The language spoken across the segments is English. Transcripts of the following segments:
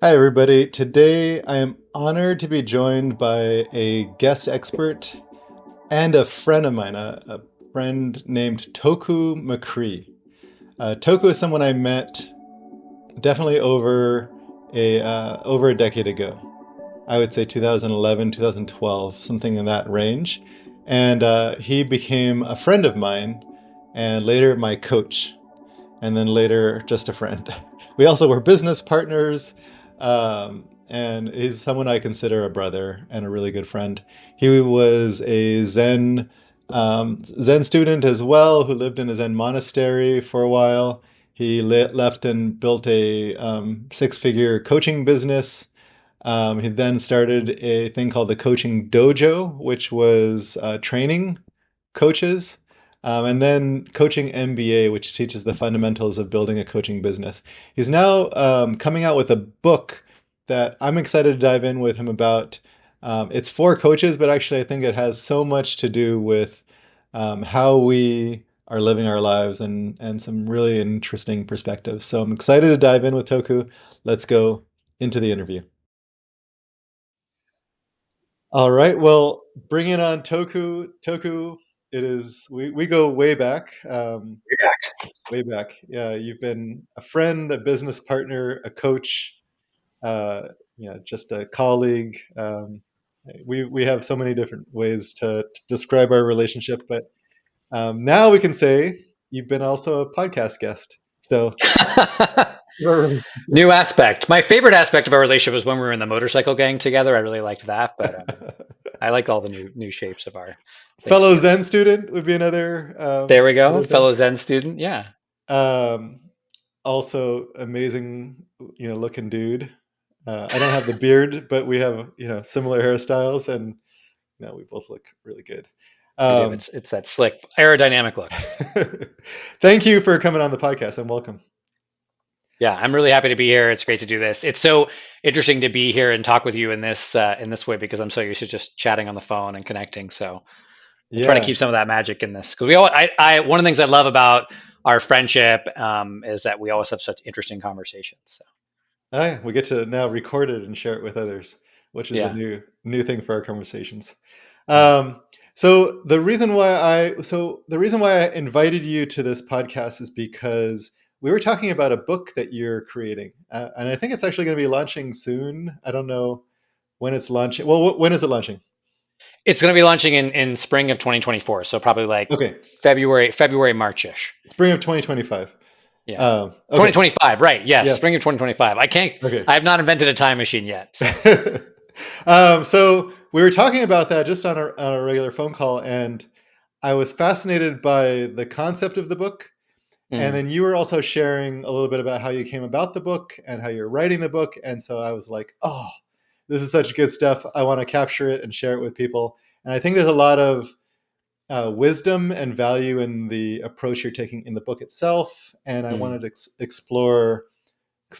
Hi, everybody. Today I am honored to be joined by a guest expert and a friend of mine, a friend named Toku McCree. Toku is someone I met definitely over a decade ago. I would say 2011, 2012, something in that range. And he became a friend of mine and later my coach and then later just a friend. We also were business partners, and he's someone I consider a brother and a really good friend. He was a Zen student as well, who lived in a Zen monastery for a while. He left and built a six-figure coaching business. He then started a thing called the Coaching Dojo, which was training coaches, and then Coaching MBA, which teaches the fundamentals of building a coaching business. He's now coming out with a book that I'm excited to dive in with him about. It's for coaches, but actually, I think it has so much to do with how we are living our lives and some really interesting perspectives. So I'm excited to dive in with Toku. Let's go into the interview. All right. Well, bringing on Toku. Toku, it is we go way back. Way back. Yeah, you've been a friend, a business partner, a coach, uh, just a colleague. We have so many different ways to describe our relationship, but now we can say you've been also a podcast guest. So New aspect. My favorite aspect of our relationship was when we were in the motorcycle gang together. I really liked that, but I like all the new shapes of our things fellow together. Zen student would be another There we go, other Zen. fellow Zen student. Yeah, Um, Also amazing, looking dude. I don't have the beard, but we have similar hairstyles, and we both look really good. we do. Um, It's that slick aerodynamic look. Thank you for coming on the podcast, and welcome. Yeah, I'm really happy to be here. It's great to do this. It's so interesting to be here and talk with you in this way because I'm so used to just chatting on the phone and connecting. So I'm trying to Yeah, keep some of that magic in this because one of the things I love about our friendship is that we always have such interesting conversations. So we get to now record it and share it with others, which is a yeah, new thing for our conversations. yeah. Um, so the reason why I invited you to this podcast is because we were talking about a book that you're creating, and I think it's actually going to be launching soon. I don't know when it's launching. Well, when is it launching? It's going to be launching in spring of 2024, so probably like Okay, February, Marchish. spring of 2025. Yeah, Okay, 2025, right? Yes, spring yes, of 2025. I can't. okay. I have not invented a time machine yet. So So we were talking about that just on a regular phone call, and I was fascinated by the concept of the book. And mm, then you were also sharing a little bit about how you came about the book and how you're writing the book. And so I was like, oh, this is such good stuff. I want to capture it and share it with people. And I think there's a lot of wisdom and value in the approach you're taking in the book itself. And I mm, wanted to explore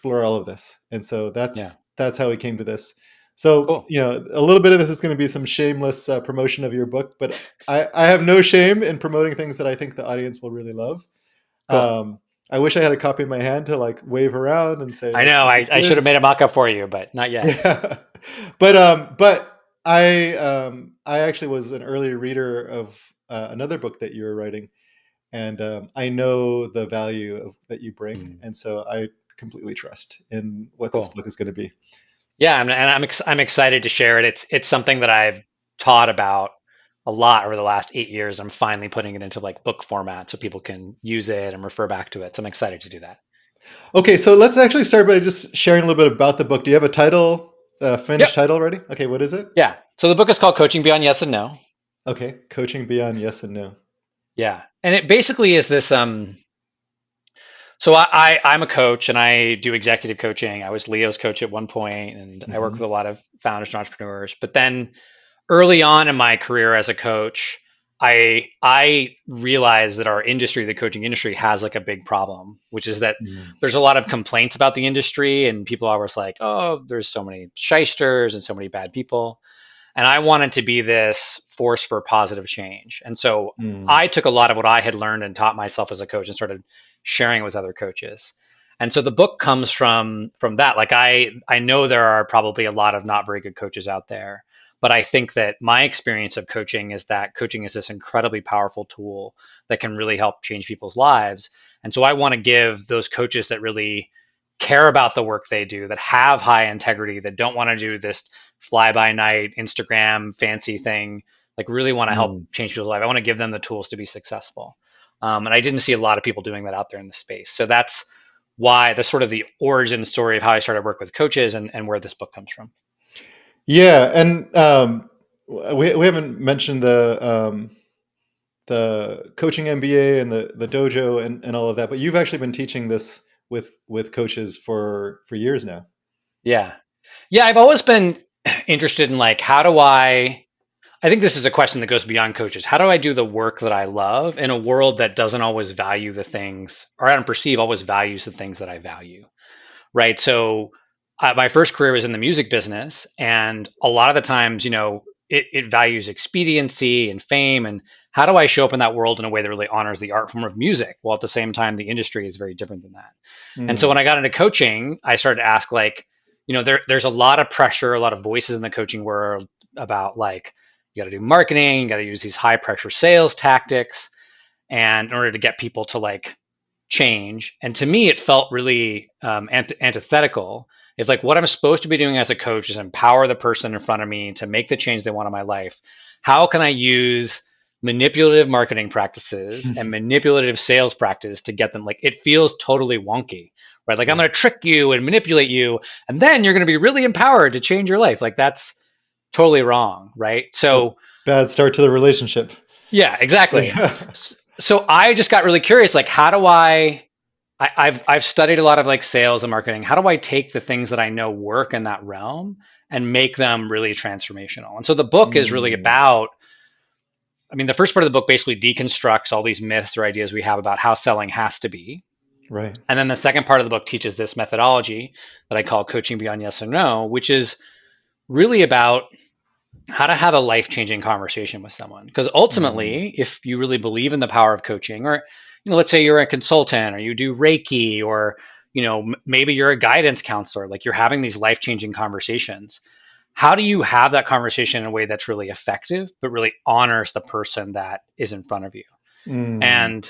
all of this. And so yeah, that's how we came to this. So, cool, a little bit of this is going to be some shameless promotion of your book, but I have no shame in promoting things that I think the audience will really love. cool. Um, I wish I had a copy in my hand to like wave around and say I like know. this I, is I should good. have made a mock-up for you, but not yet. Yeah, but I actually was an early reader of another book that you were writing, and I know the value that you bring, Mm, and so I completely trust in what this cool. book is going to be. Yeah, I'm excited to share it. It's something that I've taught about a lot over the last 8 years. I'm finally putting it into like book format so people can use it and refer back to it. So I'm excited to do that. Okay, so let's actually start by just sharing a little bit about the book. Do you have a title, Yep. finished title already? Okay, what is it? Yeah. So the book is called Coaching Beyond Yes and No. Okay, Coaching Beyond Yes and No. Yeah. And it basically is this so I'm a coach and I do executive coaching. I was Leo's coach at one point and I work Hmm. with a lot of founders and entrepreneurs. But then early on in my career as a coach, I realized that our industry, the coaching industry, has like a big problem, which is that there's a lot of complaints about the industry, and people are always like, "Oh, there's so many shysters and so many bad people." And I wanted to be this force for positive change. And so Mm. I took a lot of what I had learned and taught myself as a coach and started sharing it with other coaches. And so the book comes from that. Like I know there are probably a lot of not very good coaches out there, but I think that my experience of coaching is that coaching is this incredibly powerful tool that can really help change people's lives. And so I want to give those coaches that really care about the work they do, that have high integrity, that don't want to do this fly by night Instagram fancy thing, like really want to help Mm. change people's life. I want to give them the tools to be successful. And I didn't see a lot of people doing that out there in the space. So that's why the sort of the origin story of how I started work with coaches and where this book comes from. Yeah, and we haven't mentioned the coaching MBA and the dojo and all of that, but you've actually been teaching this with coaches for years now. Yeah. Yeah. I've always been interested in like, how do I think this is a question that goes beyond coaches. How do I do the work that I love in a world that doesn't always value the things, or I don't perceive always values the things that I value? Right. So my first career was in the music business, and a lot of the times, it values expediency and fame. And how do I show up in that world in a way that really honors the art form of music, while at the same time the industry is very different than that? And so Mm, when I got into coaching, I started to ask like, there's a lot of pressure, a lot of voices in the coaching world about like you got to do marketing, you got to use these high pressure sales tactics, and in order to get people to like change. And to me, it felt really antithetical. It's like what I'm supposed to be doing as a coach is empower the person in front of me to make the change they want in my life. How can I use manipulative marketing practices and manipulative sales practice to get them? Like it feels totally wonky, right? Like I'm yeah. going to trick you and manipulate you, and then you're going to be really empowered to change your life. Like that's totally wrong, right? A So bad start to the relationship. yeah, exactly. Yeah. So I just got really curious, like how do I've studied a lot of like sales and marketing. How do I take the things that I know work in that realm and make them really transformational? And so the book is really Mm, about, I mean, the first part of the book basically deconstructs all these myths or ideas we have about how selling has to be. right. And then the second part of the book teaches this methodology that I call coaching beyond yes or no, which is really about how to have a life changing conversation with someone. Because Mm, ultimately, if you really believe in the power of coaching, or let's say you're a consultant, or you do Reiki, or maybe you're a guidance counselor, like you're having these life changing conversations. How do you have that conversation in a way that's really effective, but really honors the person that is in front of you? mm, And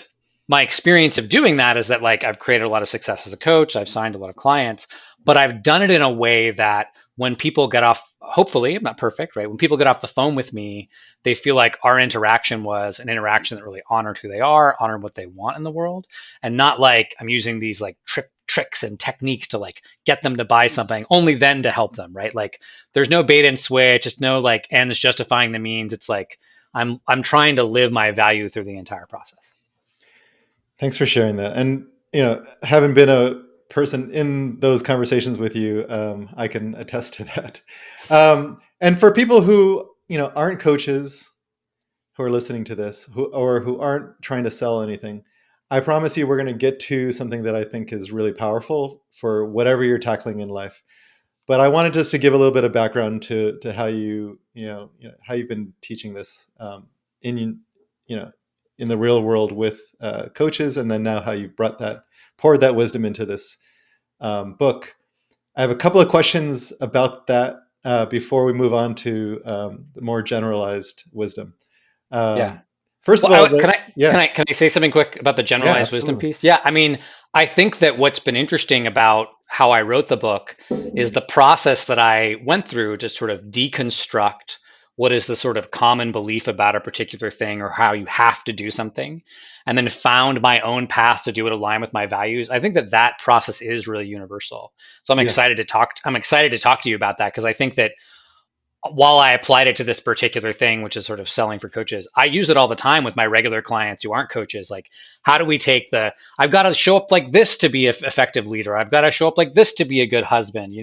my experience of doing that is that like I've created a lot of success as a coach, I've signed a lot of clients, but I've done it in a way that when people get off, hopefully, I'm not perfect, right? When people get off the phone with me, they feel like our interaction was an interaction that really honored who they are, honored what they want in the world, and not like I'm using these like tricks and techniques to like get them to buy something only then to help them, right? Like there's no bait and switch, it's no like ends justifying the means. It's like I'm trying to live my value through the entire process. thanks for sharing that. And having been a person in those conversations with you, I can attest to that. And for people who aren't coaches, who are listening to this, who aren't trying to sell anything, I promise you, we're going to get to something that I think is really powerful for whatever you're tackling in life. But I wanted just to give a little bit of background to how how you've been teaching this in you know in the real world with coaches, and then now how you poured that wisdom into this book. I have a couple of questions about that before we move on to the more generalized wisdom. Yeah. Um, First Well, of all, can yeah, I say something quick about the yeah, generalized wisdom absolutely. piece? Yeah, I mean, I think that what's been interesting about how I wrote the book is the process that I went through to sort of deconstruct what is the sort of common belief about a particular thing or how you have to do something, and then found my own path to do it align with my values. I think that that process is really universal. So Yes. I'm excited to talk to you about that because I think that while I applied it to this particular thing, which is sort of selling for coaches, I use it all the time with my regular clients who aren't coaches. Like, how do we take I've got to show up like this to be an effective leader. I've got to show up like this to be a good husband,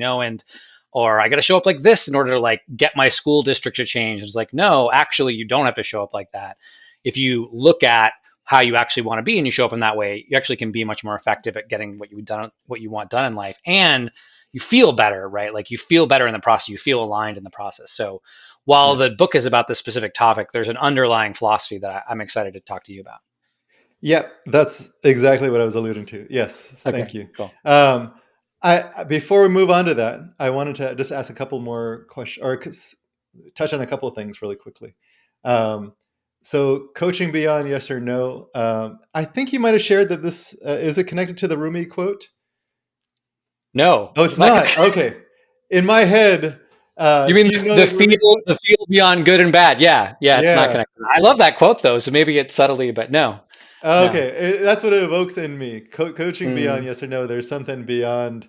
or I got to show up like this in order to like get my school district to change. It's like, no, actually, you don't have to show up like that. If you look at how you actually want to be and you show up in that way, you actually can be much more effective at getting what you want done in life. And you feel better, right? Like you feel better in the process, you feel aligned in the process. So while the Yes. book is about this specific topic, there's an underlying philosophy that I'm excited to talk to you about. Yep, that's exactly what I was alluding to. Yes, thank Okay, you. cool. Um, before we move on to that, I wanted to just ask a couple more questions or touch on a couple of things really quickly. Um, so, coaching beyond yes or no. I think you might have shared that this is it connected to the Rumi quote? No, Oh, it's not. Okay. In my head, you do mean you know the that Rumi feel, quote? the feel beyond good and bad? Yeah, yeah, it's not Yeah. connected. I love that quote though, so maybe it's subtly, but no, no. Okay, that's what it evokes in me. Coaching beyond Mm. yes or no. There's something beyond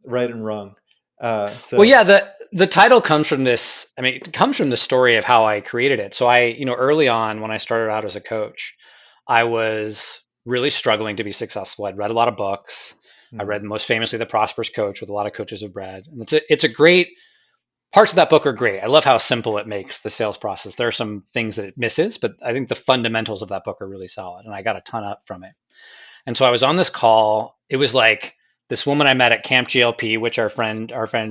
right and wrong. Well, So yeah, the title comes from this. I mean, it comes from the story of how I created it. So early on when I started out as a coach, I was really struggling to be successful. I'd read a lot of books. I mm, read most famously The Prosperous Coach, with a lot of coaches have read. And it's a great parts of that book are great. I love how simple it makes the sales process. There are some things that it misses, but I think the fundamentals of that book are really solid, and I got a ton up from it. And so I was on this call. It was like this woman I met at Camp GLP, which our friend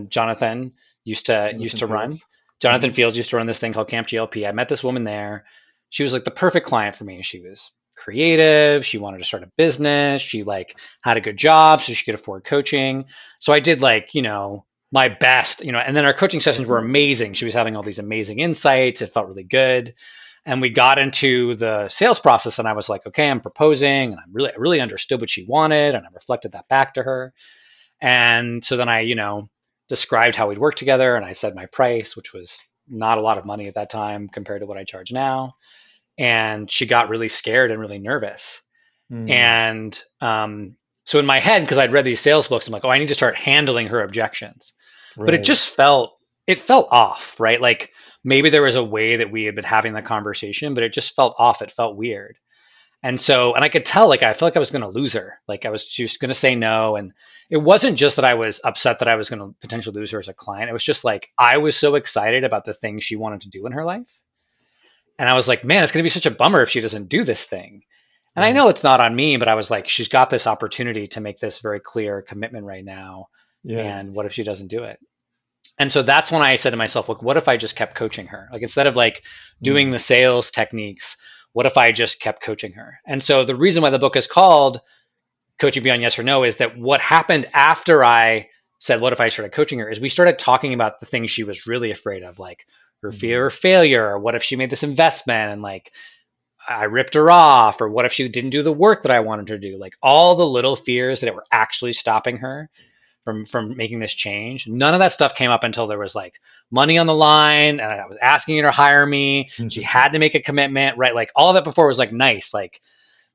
Jonathan used Jonathan to run. Fields. Jonathan Hmm. Fields used to run this thing called Camp GLP. I met this woman there. She was like the perfect client for me. She was creative. She wanted to start a business. She like had a good job so she could afford coaching. So I did my best, and then our coaching sessions were amazing. She was having all these amazing insights. It felt really good, and we got into the sales process, and I was like, okay, I'm proposing, and I really understood what she wanted, and I reflected that back to her. And so then I described how we'd work together, and I said my price, which was not a lot of money at that time compared to what I charge now. And she got really scared and really nervous. Mm, And so in my head, because I'd read these sales books, I'm like, oh, I need to start handling her objections. But right. it felt off, right? Like maybe there was a way that we had been having the conversation, but it just felt off. It felt weird. And I could tell, like, I felt like I was going to lose her. Like she was going to say no. And it wasn't just that I was upset that I was going to potentially lose her as a client. It was just like, I was so excited about the things she wanted to do in her life. And I was like, man, it's going to be such a bummer if she doesn't do this thing. And I Right. know it's not on me, but I was like, she's got this opportunity to make this very clear commitment right now. Yeah. And what if she doesn't do it? And so that's when I said to myself, look, what if I just kept coaching her? Like instead of like doing Mm, the sales techniques, what if I just kept coaching her? And so the reason why the book is called Coaching Beyond Yes or No is that what happened after I said, what if I started coaching her, is we started talking about the things she was really afraid of, like her fear mm, of failure, or what if she made this investment and like I ripped her off, or what if she didn't do the work that I wanted her to do? Like all the little fears that were actually stopping her from making this change. None of that stuff came up until there was like money on the line, and I was asking her to hire me. She had to make a commitment, right? Like all of that before was like nice, like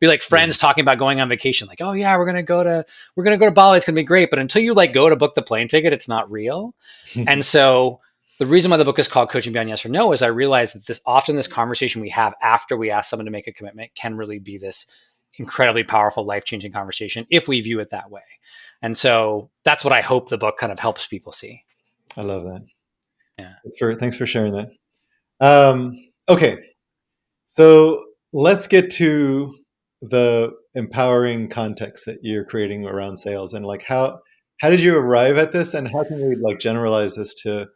be like yeah. friends talking about going on vacation, like, oh yeah, we're gonna go to Bali, it's gonna be great. But until you like go to book the plane ticket, it's not real. And so the reason why the book is called Coaching Beyond Yes or No is I realized that this conversation we have after we ask someone to make a commitment can really be this incredibly powerful, life-changing conversation if we view it that way. And so that's what I hope the book kind of helps people see. I love that. Yeah. Thanks for sharing that. Um, okay, so let's get to the empowering context that you're creating around sales, and like how did you arrive at this, and how can we like generalize this to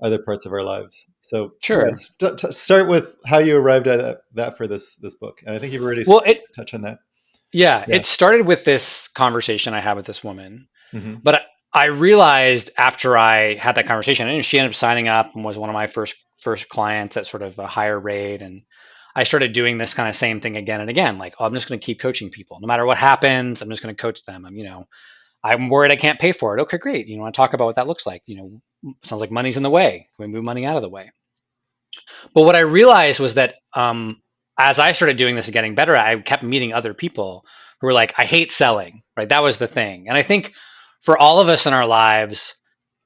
other parts of our lives? So yeah, Sure. start with how you arrived at that for this book, and I think you've already Well, started to touch on that. Yeah. it started with this conversation I had with this woman. Hmm. But I realized after I had that conversation, and she ended up signing up and was one of my first clients at sort of a higher rate. And I started doing this kind of same thing again and again. Like, oh, I'm just going to keep coaching people, no matter what happens. I'm just going to coach them. I'm worried I can't pay for it. Okay, great. Want to talk about what that looks like? Sounds like money's in the way. Can we move money out of the way? But what I realized was that as I started doing this and getting better, I kept meeting other people who were like, I hate selling, right? That was the thing. And I think for all of us in our lives,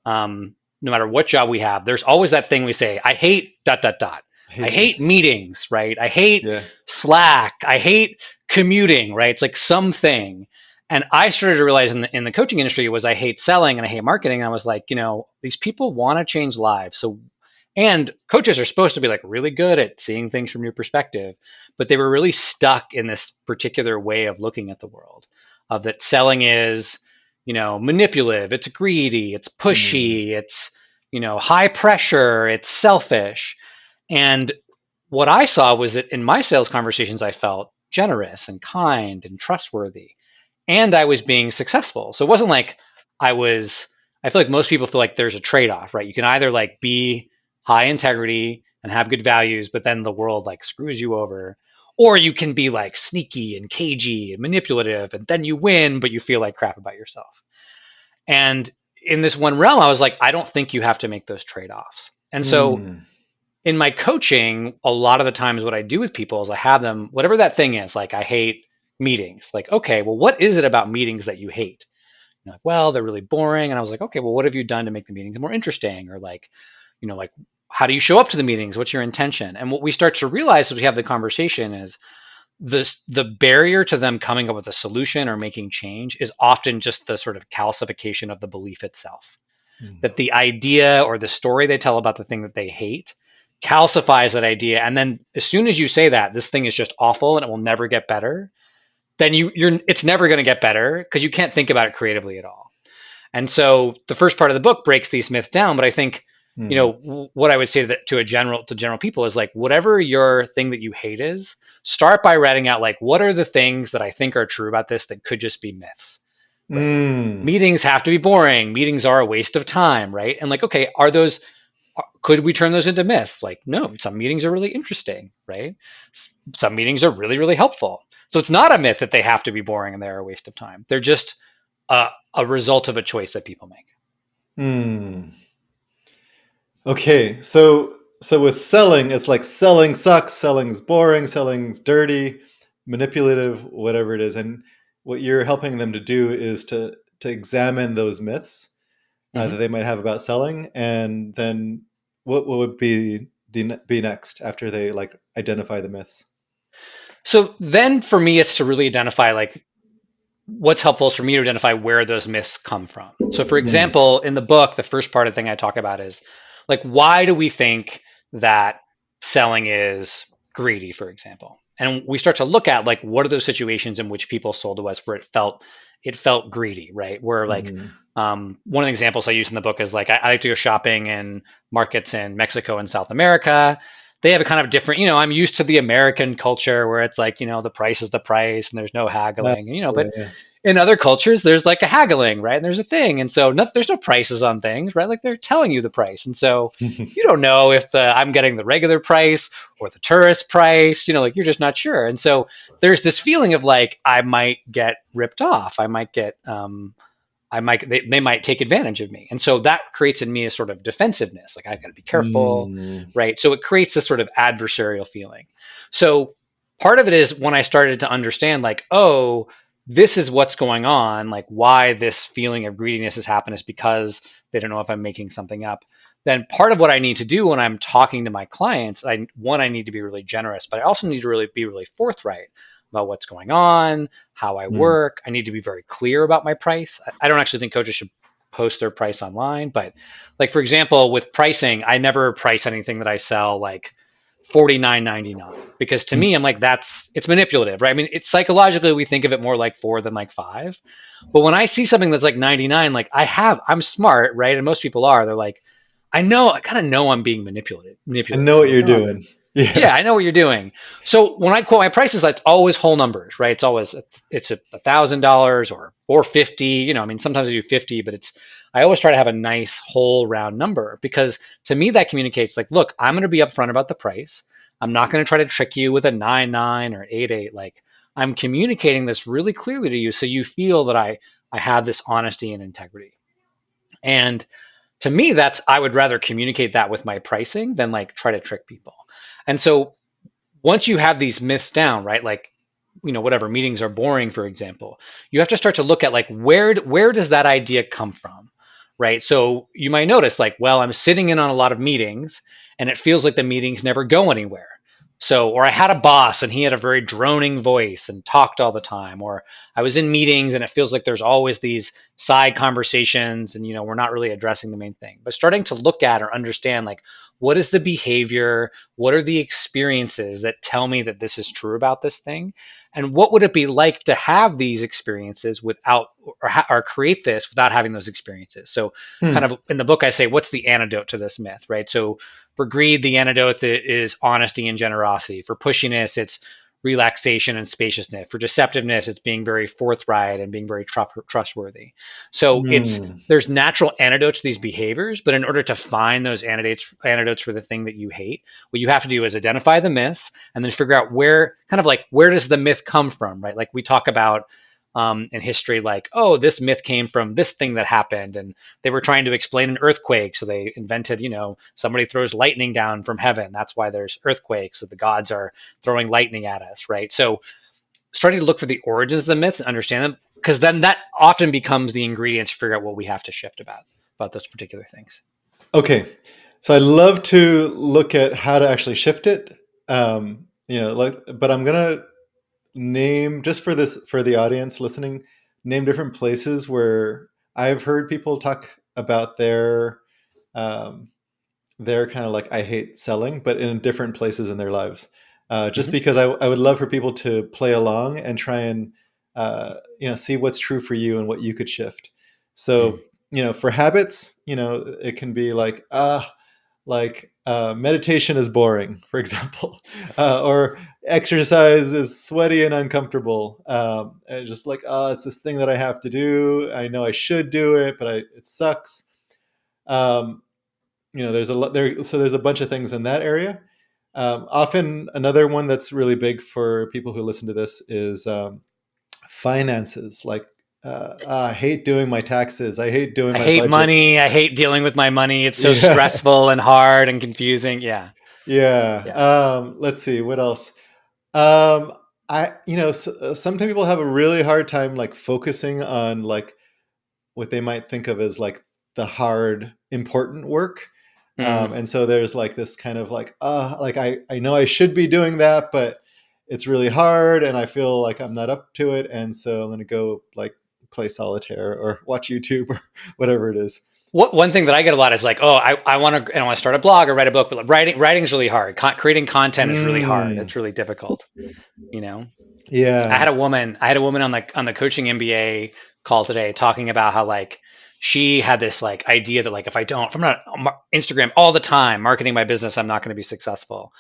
no matter what job we have, there's always that thing we say, I hate dot, dot, dot. I I hate hate this. meetings, right? I hate Yeah. Slack. I hate commuting, right? It's like something. And I started to realize in the coaching industry was I hate selling and I hate marketing. And I was like, these people want to change lives. So and coaches are supposed to be like really good at seeing things from your perspective, but they were really stuck in this particular way of looking at the world, of that selling is, manipulative, it's greedy, it's Mm, pushy, it's, high pressure, it's selfish. And what I saw was that in my sales conversations, I felt generous and kind and trustworthy, and I was being successful. So it wasn't like I was. I feel like most people feel like there's a trade off, right? You can either like be high integrity and have good values, but then the world like screws you over, or you can be like sneaky and cagey and manipulative, and then you win, but you feel like crap about yourself. And in this one realm, I was like, I don't think you have to make those trade offs. And so Mm. in my coaching, a lot of the times what I do with people is I have them, whatever that thing is, like I hate meetings. Like, okay, well, what is it about meetings that you hate? Like, well, they're really boring. And I was like, okay, well, what have you done to make the meetings more interesting? Or like, like how do you show up to the meetings? What's your intention? And what we start to realize as we have the conversation is the barrier to them coming up with a solution or making change is often just the sort of calcification of the belief itself. Mm. That the idea or the story they tell about the thing that they hate calcifies that idea. And then as soon as you say that this thing is just awful and it will never get better, then you're it's never going to get better because you can't think about it creatively at all. And so the first part of the book breaks these myths down, but I think Mm. what I would say to general people is like whatever your thing that you hate is, start by writing out like what are the things that I think are true about this that could just be myths, right? Mm. Meetings have to be boring. Meetings are a waste of time, right? And like, okay, are those could we turn those into myths? Like, no, some meetings are really interesting, right? Some meetings are really, really helpful. So it's not a myth that they have to be boring and they're a waste of time. They're just a result of a choice that people make. Mm. Okay, so with selling, it's like selling sucks, selling's boring, selling's dirty, manipulative, whatever it is. And what you're helping them to do is to examine those myths that Mm-hmm. they might have about selling, and then what would be next after they like identify the myths? So then for me, it's to really identify like what's helpful is for me to identify where those myths come from. So, for Mm. example, in the book, the first part of the thing I talk about is like, why do we think that selling is greedy, for example? And we start to look at like what are those situations in which people sold to us where it felt greedy, right? Where like Mm. one of the examples I use in the book is like I like to go shopping in markets in Mexico and South America. They have a kind of different, I'm used to the American culture where it's like, the price is the price and there's no Yeah, haggling, but yeah, in other cultures there's like a haggling, right? And there's a thing, and so there's no prices on things, right? Like they're telling you the price, and so yeah. you don't know if I'm getting the regular price or the tourist price, like you're just not sure. And so there's this feeling of like I might get ripped off, they might take advantage of me, and so that creates in me a sort of defensiveness, like I've got to be careful, Mm. right? So it creates this sort of adversarial feeling. So part of it is when I started to understand like, oh, this is what's going on, like why this feeling of greediness has happened is because they don't know if I'm making something up. Then part of what I need to do when I'm talking to my clients, I need to be really generous, but I also need to really be really forthright about what's going on, how I Mm. work. I need to be very clear about my price. I don't actually think coaches should post their price online, but like for example, with pricing, I never price anything that I sell like 49.99 because to me I'm like it's manipulative, right? I mean, it's psychologically we think of it more like 4 than like 5. But when I see something that's like 99, like I'm smart, right? And most people are, they're like I kind of know I'm being I manipulative. know what I'm like, you're oh, doing. Yeah. yeah, I know what you're doing. So when I quote my prices, that's always whole numbers, right? It's $1,000 or 50. I mean, sometimes I do 50, but I always try to have a nice whole round number because to me that communicates like, look, I'm going to be upfront about the price. I'm not going to try to trick you with a 99 or 88. Like I'm communicating this really clearly to you, so you feel that I have this honesty and integrity. And to me, I would rather communicate that with my pricing than like try to trick people. And so once you have these myths down, right? Like, whatever meetings are boring, for example, you have to start to look at like where does that idea come from, right? So you might notice like, well, I'm sitting in on a lot of meetings, and it feels like the meetings never go anywhere. So, or I had a boss and he had a very droning voice and talked all the time, or I was in meetings and it feels like there's always these side conversations and we're not really addressing the main thing. But starting to look at or understand like what is the behavior, what are the experiences that tell me that this is true about this thing? And what would it be like to have these experiences without or create this without having those experiences? So, kind Hmm. of in the book, I say, what's the antidote to this myth, right? So, for greed, the antidote is honesty and generosity. For pushiness, it's relaxation and spaciousness. For deceptiveness, it's being very forthright and being very trustworthy. So Mm. there's natural antidotes to these behaviors, but in order to find those antidotes for the thing that you hate, what you have to do is identify the myth and then figure out where does the myth come from, right? Like we talk about in history, like, oh, this myth came from this thing that happened, and they were trying to explain an earthquake, so they invented, somebody throws lightning down from heaven. That's why there's earthquakes, so the gods are throwing lightning at us, right? So starting to look for the origins of the myths and understand them, because then that often becomes the ingredients to figure out what we have to shift about those particular things. Okay, so I love to look at how to actually shift it. But I'm gonna name, just for this, for the audience listening, name different places where I've heard people talk about um, their kind of like I hate selling, but in different places in their lives. Just Mm-hmm. because I would love for people to play along and try and see what's true for you and what you could shift. Mm. So for habits, it can be meditation is boring, for example, or exercise is sweaty and uncomfortable. And just like, oh, it's this thing that I have to do. I know I should do it, but it sucks. Um, there's a lot there, so there's a bunch of things in that area. Often another one that's really big for people who listen to this is finances. Like, I hate doing my taxes. I hate doing I my hate budget. money. I hate dealing with my money. It's so Yeah. stressful and hard and confusing. Yeah. Yeah. Yeah. Let's see what else. Um, sometimes people have a really hard time like focusing on like what they might think of as like the hard, important work. Mm. And so there's like this kind of like, I know I should be doing that, but it's really hard and I feel like I'm not up to it. And so I'm going to go like play solitaire or watch YouTube or whatever it is. One thing that I get a lot is like, oh, I want to start a blog or write a book, but writing is really hard. Creating content is really hard. Mm, It's really difficult. You know, yeah. I had a woman on the coaching MBA call today talking about how like she had this like idea that like if I'm not on Instagram all the time marketing my business, I'm not going to be successful.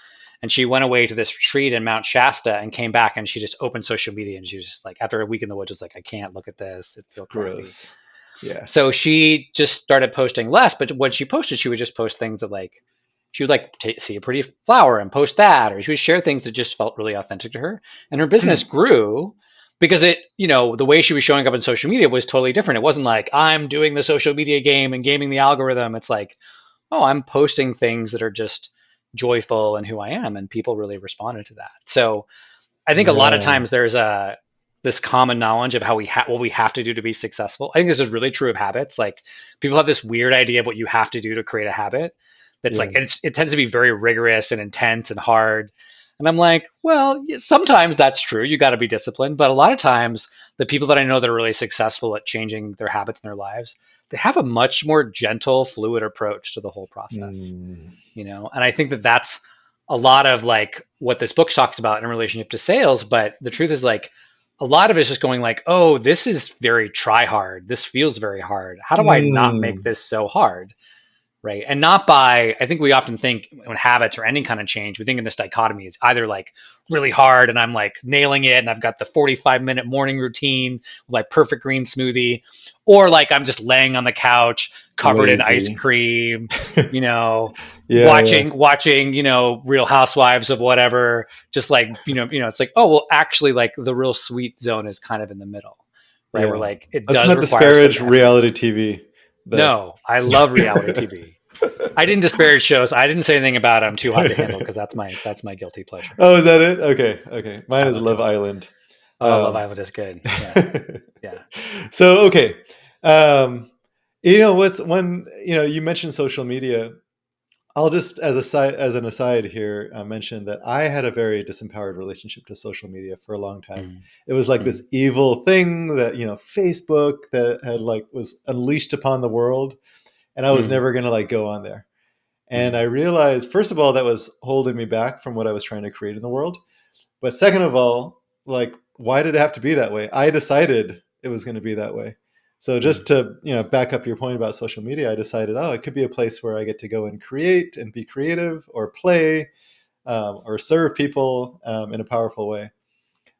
And she went away to this retreat in Mount Shasta and came back and she just opened social media and she was just like, after a week in the woods, was like, I can't look at this. It It's feels crappy. gross. Yeah. So she just started posting less, but when she posted, she would just post things that like she would like see a pretty flower and post that, or she would share things that just felt really authentic to her. And her business grew because the way she was showing up on social media was totally different. It wasn't like I'm doing the social media game and gaming the algorithm. It's like, oh, I'm posting things that are just joyful and who I am, and people really responded to that. So I think a lot of Yeah. times there's this common knowledge of how what we have to do to be successful. I think this is really true of habits. Like people have this weird idea of what you have to do to create a habit. That's like Yeah. it tends to be very rigorous and intense and hard. And I'm like, well, sometimes that's true. You got to be disciplined, but a lot of times the people that I know that are really successful at changing their habits in their lives, they have a much more gentle, fluid approach to the whole process. Mm. And I think that that's a lot of like what this book talks about in relationship to sales. But the truth is like a lot of it is just going like, oh, this is very try hard, this feels very hard, how do I not make Mm. this so hard, right? And not by, I think we often think when habits or any kind of change, we think in this dichotomy is either like really hard and I'm like nailing it and I've got the 45-minute morning routine with like perfect green smoothie, or like I'm just laying on the couch covered in ice Lazy. cream, you know, Yeah. Yeah. watching, Real Housewives of whatever, just like, it's like, oh, well, actually like the real sweet zone is kind of in the middle, right? Where Yeah. like it Let's does not require some disparage effort. reality TV. The No, I love reality TV. I didn't disparage shows. I didn't say anything about Too Hot to Handle because that's my guilty pleasure. Oh, is that it? Okay. Okay. Mine I is love Too Love Hot to. Island. Oh, Love Um, Island is good. Yeah, yeah. so okay. Um, what's one? You mentioned social media. I'll just, as an aside here, mention that I had a very disempowered relationship to social media for a long time. Mm, It was like mm, this evil thing that Facebook that had like was unleashed upon the world, and I was mm, never gonna like go on there. And mm, I realized, first of all, that was holding me back from what I was trying to create in the world. But second of all, like, why did it have to be that way? I decided it was going to be that way. So mm, just to, back up your point about social media, I decided, oh, it could be a place where I get to go and create and be creative or play. or serve people in a powerful way.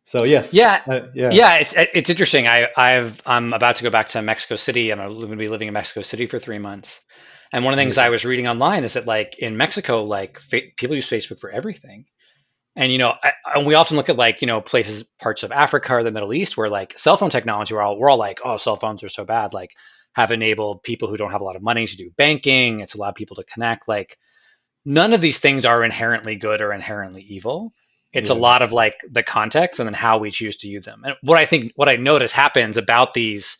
So yes, Yeah, yeah, yeah, it's interesting. I'm about to go back to Mexico City, and I'm going to be living in Mexico City for 3 months. And one of the things I amazing. was reading online is that like in Mexico, like people use Facebook for everything. And and we often look at like places, parts of Africa or the Middle East, where like cell phone technology, we're all like, oh, cell phones are so bad. Like, have enabled people who don't have a lot of money to do banking. It's allowed people to connect. Like, none of these things are inherently good or inherently evil. It's a Yeah, lot of like the context and then how we choose to use them. And what I notice happens about these,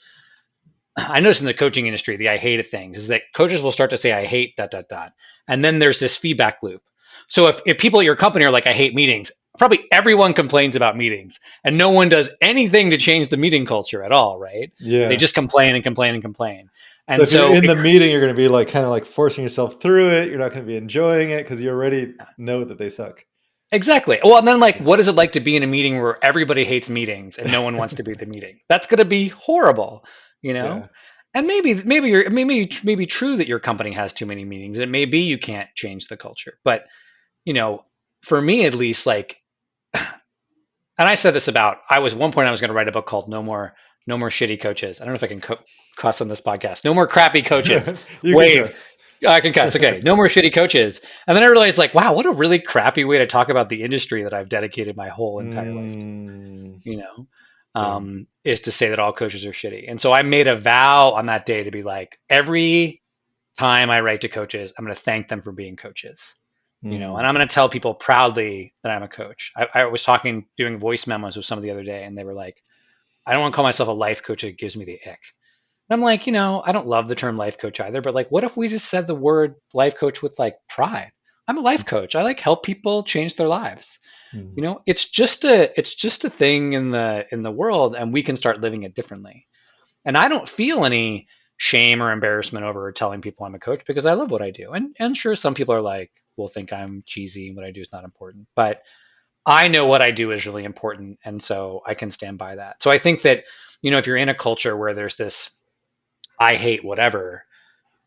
I notice in the coaching industry, the I hate it things is that coaches will start to say, I hate dot, dot, dot. And then there's this feedback loop. So if people at your company are like, I hate meetings, probably everyone complains about meetings and no one does anything to change the meeting culture at all, right? They yeah. just complain and complain and complain. So And if you're so in the meeting, you're going to be like kind of like forcing yourself through it. You're not going to be enjoying it because you already know that they suck. exactly. Well, and then like, what is it like to be in a meeting where everybody hates meetings and no one wants to be at the meeting? That's going to be horrible, you know. Yeah. And maybe true that your company has too many meetings. It may be you can't change the culture, but you know, for me at least, like, and I said this about I was one point I was going to write a book called No More Shitty Coaches. I don't know if I can cuss on this podcast. No more crappy coaches. You can Wave. cuss. I can cuss. Okay. No more shitty coaches. And then I realized, like, wow, what a really crappy way to talk about the industry that I've dedicated my whole entire life to. Mm, You know, yeah. is to say that all coaches are shitty. And so I made a vow on that day to be like, every time I write to coaches, I'm going to thank them for being coaches. And Mm, I'm going to tell people proudly that I'm a coach. I was doing voice memos with somebody the other day, and they were like, I don't want to call myself a life coach. It gives me the ick. And I'm like, I don't love the term life coach either, but like, what if we just said the word life coach with like pride? I'm a life coach. I like help people change their lives. mm, It's just a thing in the world, and we can start living it differently. And I don't feel any shame or embarrassment over telling people I'm a coach because I love what I do. And sure, some people are like, will think I'm cheesy and what I do is not important. But I know what I do is really important. And so I can stand by that. So I think that, if you're in a culture where there's this, I hate whatever,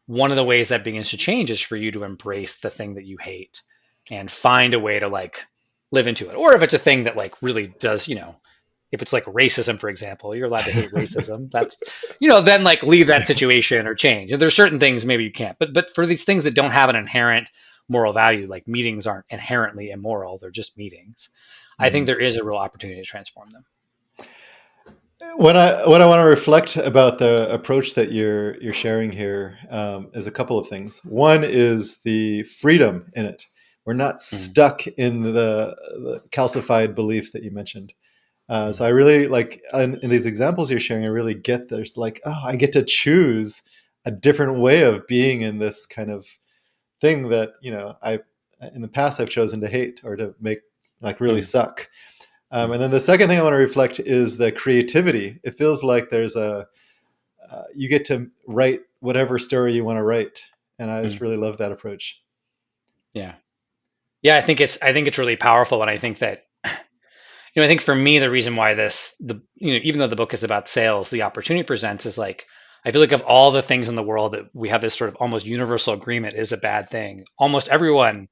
one of the ways that begins to change is for you to embrace the thing that you hate and find a way to like live into it. Or if it's a thing that like really does, if it's like racism, for example, you're allowed to hate racism. That's, then like leave that situation or change. And there's certain things maybe you can't, but for these things that don't have an inherent moral value, like meetings aren't inherently immoral. They're just meetings. I think mm. there is a real opportunity to transform them. What I want to reflect about the approach that you're sharing here is a couple of things. One is the freedom in it. We're not Mm, stuck in the calcified beliefs that you mentioned. mm, So I really like in these examples you're sharing. I really get there's like, oh, I get to choose a different way of being in this kind of thing that I in the past I've chosen to hate or to make like really mm, suck. mm, And then the second thing I want to reflect is the creativity. It feels like there's you get to write whatever story you want to write, and I just mm. really love that approach. Yeah. Yeah. I think it's really powerful. And I think that, I think for me, the reason why even though the book is about sales, the opportunity it presents is like, I feel like of all the things in the world that we have this sort of almost universal agreement is a bad thing. Almost everyone,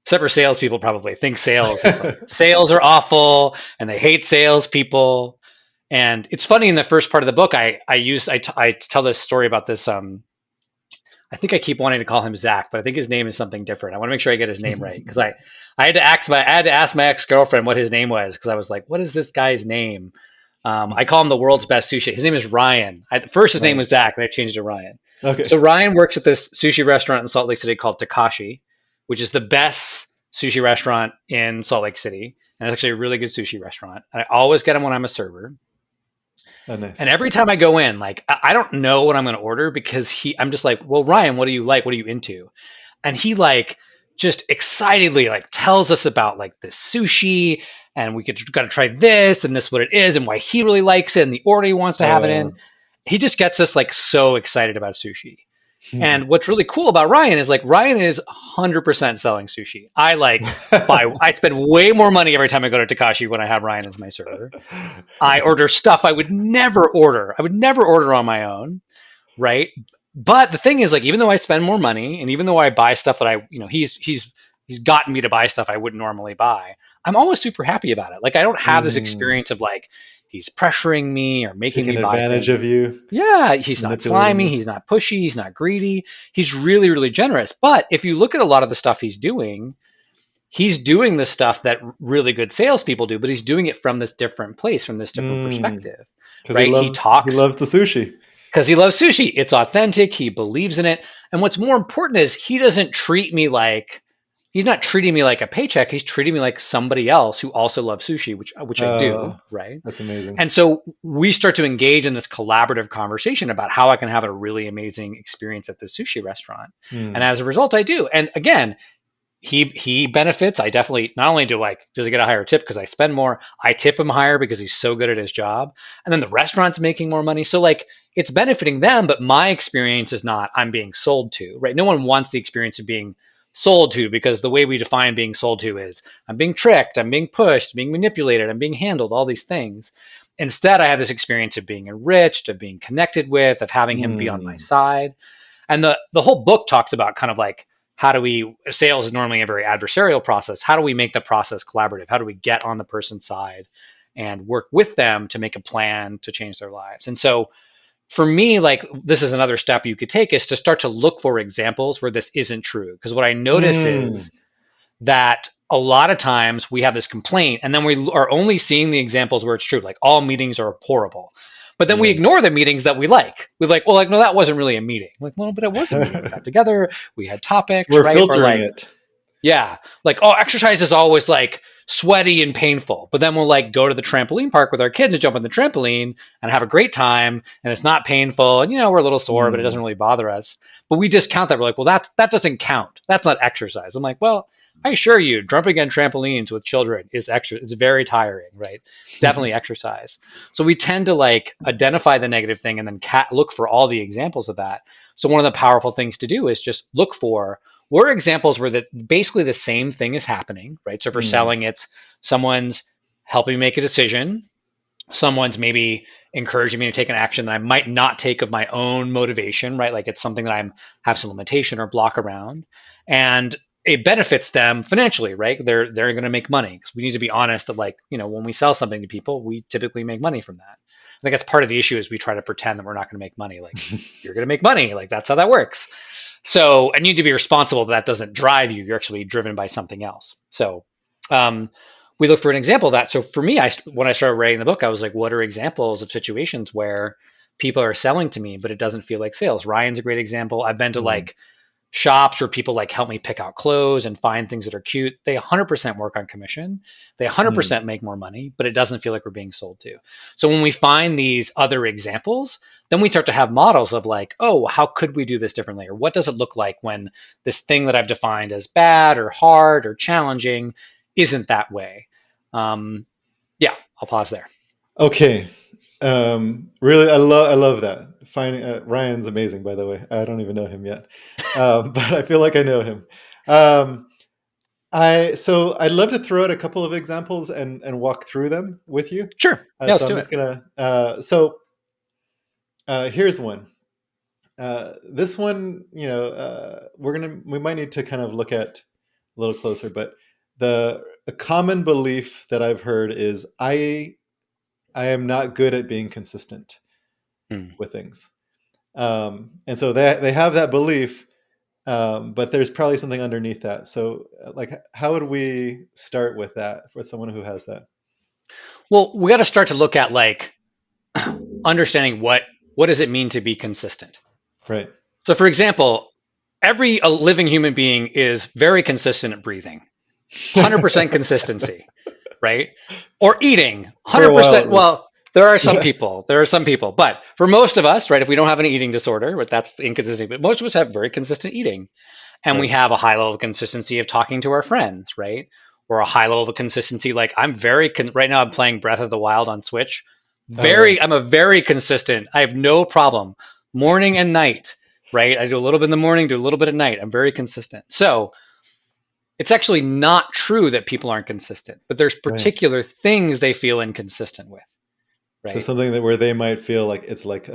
except for salespeople, probably think sales is like sales are awful and they hate salespeople. And it's funny in the first part of the book, I tell this story about this. I think I keep wanting to call him Zach, but I think his name is something different. I want to make sure I get his name right because I had to ask my ex girlfriend what his name was because I was like, what is this guy's name? I call him the world's best sushi. His name is Ryan. First, his name Right. was Zach, and I changed it to Ryan. Okay. So Ryan works at this sushi restaurant in Salt Lake City called Takashi, which is the best sushi restaurant in Salt Lake City, and it's actually a really good sushi restaurant. And I always get him when I'm a server. Oh, And nice. every time I go in, like I don't know what I'm going to order because I'm just like, well, Ryan, what do you like? What are you into? And he like just excitedly like tells us about like the sushi and we got to try this and this what it is and why he really likes it and the order he wants to have it in. Uh, He just gets us like so excited about sushi. And what's really cool about Ryan is like Ryan is 100% selling sushi. I spend way more money every time I go to Takashi when I have Ryan as my server. I order stuff I would never order. I would never order on my own, right? But the thing is, like, even though I spend more money, and even though I buy stuff that he's he's gotten me to buy stuff I wouldn't normally buy, I'm always super happy about it. Like I don't have this Mm. experience of like he's pressuring me or making Taking me buy advantage of things. you, Yeah, he's not manipulating slimy, you. he's not pushy, he's not greedy. He's really, really generous. But if you look at a lot of the stuff he's doing the stuff that really good salespeople do, but he's doing it from this different place, from this different Mm. perspective, Because right? He he talks loves the sushi. because he loves sushi. It's authentic. He believes in it. And what's more important is he doesn't treat me like he's not treating me like a paycheck. He's treating me like somebody else who also loves sushi, which I do, right? That's amazing. And so we start to engage in this collaborative conversation about how I can have a really amazing experience at this sushi restaurant. And Mm. as a result, I do. And again, he benefits. I definitely not only do like does he get a higher tip because I spend more, I tip him higher because he's so good at his job, and then the restaurant's making more money. So like it's benefiting them, but my experience is not I'm being sold to, right? No one wants the experience of being sold to because the way we define being sold to is I'm being tricked, I'm being pushed, being manipulated, I'm being handled, all these things. Instead, I have this experience of being enriched, of being connected with, of having him be on my Mm. side. And the whole book talks about kind of like how do we sales is normally a very adversarial process. How do we make the process collaborative? How do we get on the person's side and work with them to make a plan to change their lives? And so for me, like this is another step you could take is to start to look for examples where this isn't true. Because what I notice Mm. is that a lot of times we have this complaint and then we are only seeing the examples where it's true, like all meetings are horrible, but then we Yeah. ignore the meetings that we like. We're like, well, like no, that wasn't really a meeting. Like, well, but it was a meeting. We got together, we had topics, We're right? Or filtering like, it. yeah, like oh, exercise is always like sweaty and painful, but then we'll like go to the trampoline park with our kids and jump on the trampoline and have a great time, and it's not painful, and we're a little sore, but it doesn't Mm. really bother us. But we discount that. We're like, well, that doesn't count. That's not exercise. I'm like, well, I assure you, jumping on trampolines with children is it's very tiring, right? It's definitely exercise. So we tend to like identify the negative thing and then look for all the examples of that. So one of the powerful things to do is just look for were examples where basically the same thing is happening, right? So for Mm. selling, it's someone's helping me make a decision, someone's maybe encouraging me to take an action that I might not take of my own motivation, right? Like it's something that I'm have some limitation or block around, and it benefits them financially, right? They're going to make money because we need to be honest that like when we sell something to people, we typically make money from that. I think that's part of the issue is we try to pretend that we're not going to make money. Like you're going to make money, like that's how that works. So, and you need to be responsible that doesn't drive you. You're actually driven by something else. So, um, we look for an example of that. So for me, when I started writing the book, I was like, what are examples of situations where people are selling to me, but it doesn't feel like sales? Ryan's a great example. I've been to Mm. like shops where people like help me pick out clothes and find things that are cute. They 100% work on commission. They Mm. 100% make more money, but it doesn't feel like we're being sold to. So when we find these other examples, then we start to have models of like, oh, how could we do this differently? Or what does it look like when this thing that I've defined as bad or hard or challenging isn't that way? Um, yeah, I'll pause there. Okay. Really, I love that. Finding Ryan's amazing, by the way. I don't even know him yet, but I feel like I know him. Um, I'd love to throw out a couple of examples and walk through them with you. Sure. Yeah, So let's I'm do it. just gonna. Here's one. This one, we might need to kind of look at a little closer, but a common belief that I've heard is I am not good at being consistent Hmm. with things. And so they have that belief, but there's probably something underneath that. So, like, how would we start with that for someone who has that? Well, we got to start to look at like understanding what does it mean to be consistent. Right. So, for example, every living human being is very consistent at breathing, 100% consistency, right? Or eating, For a while, at 100%. least. Well, there are some Yeah. people, but for most of us, right, if we don't have an eating disorder, but that's inconsistency, but most of us have very consistent eating. And we Right. have a high level of consistency of talking to our friends, right? Or a high level of consistency. Like I'm right now, I'm playing Breath of the Wild on Switch. Oh yeah. I'm a very consistent. I have no problem morning and night, right? I do a little bit in the morning, do a little bit at night. I'm very consistent. So it's actually not true that people aren't consistent, but there's Right. particular things they feel inconsistent with, So right? something that where they might feel like it's like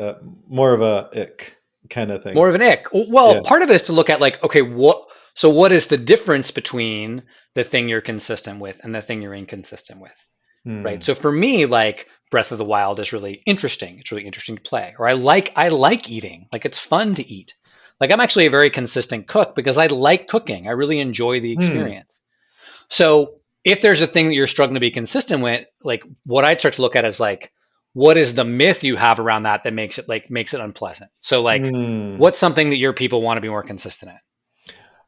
more of a ick kind of More thing. of an ick. Well, Yeah. part of it is to look at like, okay, So what is the difference between the thing you're consistent with and the thing you're inconsistent with? Right. Mm. So for me, like Breath of the Wild is really interesting. It's really interesting to play. Or I like eating. Like it's fun to eat. Like I'm actually a very consistent cook because I like cooking. I really enjoy the Mm. experience. So if there's a thing that you're struggling to be consistent with, like what I'd start to look at is like, what is the myth you have around that that makes it unpleasant? So like, Mm. what's something that your people want to be more consistent at?